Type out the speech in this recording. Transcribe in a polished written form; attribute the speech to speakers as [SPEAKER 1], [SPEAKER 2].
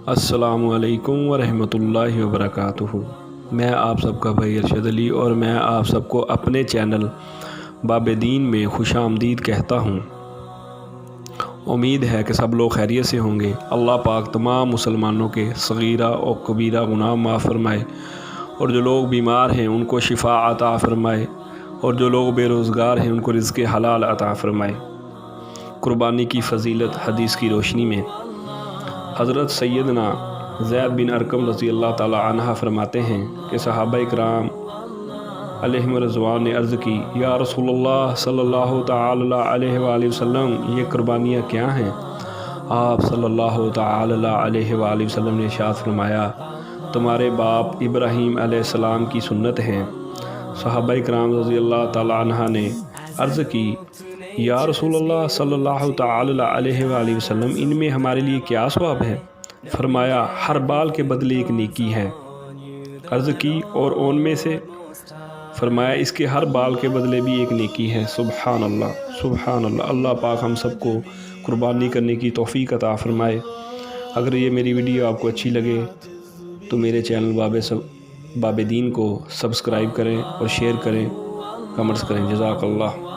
[SPEAKER 1] السلام علیکم ورحمۃ اللہ وبرکاتہ۔ میں آپ سب کا بھائی ارشد علی اور میں آپ سب کو اپنے چینل باب دین میں خوش آمدید کہتا ہوں۔ امید ہے کہ سب لوگ خیریت سے ہوں گے۔ اللہ پاک تمام مسلمانوں کے صغیرہ اور کبیرہ گناہ معاف فرمائے، اور جو لوگ بیمار ہیں ان کو شفا عطا فرمائے، اور جو لوگ بے روزگار ہیں ان کو رزق حلال عطا فرمائے۔ قربانی کی فضیلت حدیث کی روشنی میں حضرت سیدنا زید بن ارقم رضی اللہ تعالی عنہ فرماتے ہیں کہ صحابہ اکرام علیہم رضوان نے عرض کی، یا رسول اللہ صلی اللہ تعالی علیہ وآلہ وسلم، یہ قربانیاں کیا ہیں؟ آپ صلی اللہ تعالی علیہ وآلہ وسلم نے ارشاد فرمایا، تمہارے باپ ابراہیم علیہ السلام کی سنت ہیں۔ صحابہ اکرام رضی اللہ تعالی عنہ نے عرض کی، یا رسول اللہ صلی اللہ تعالی علیہ وآلہ وسلم، ان میں ہمارے لیے کیا ثواب ہے؟ فرمایا، ہر بال کے بدلے ایک نیکی ہے۔ عرض کی، اور ان میں سے؟ فرمایا، اس کے ہر بال کے بدلے بھی ایک نیکی ہے۔ سبحان اللہ، سبحان اللہ۔ اللہ پاک ہم سب کو قربانی کرنے کی توفیق عطا فرمائے۔ اگر یہ میری ویڈیو آپ کو اچھی لگے تو میرے چینل باب دین کو سبسکرائب کریں اور شیئر کریں، کمنٹس کریں۔ جزاک اللہ۔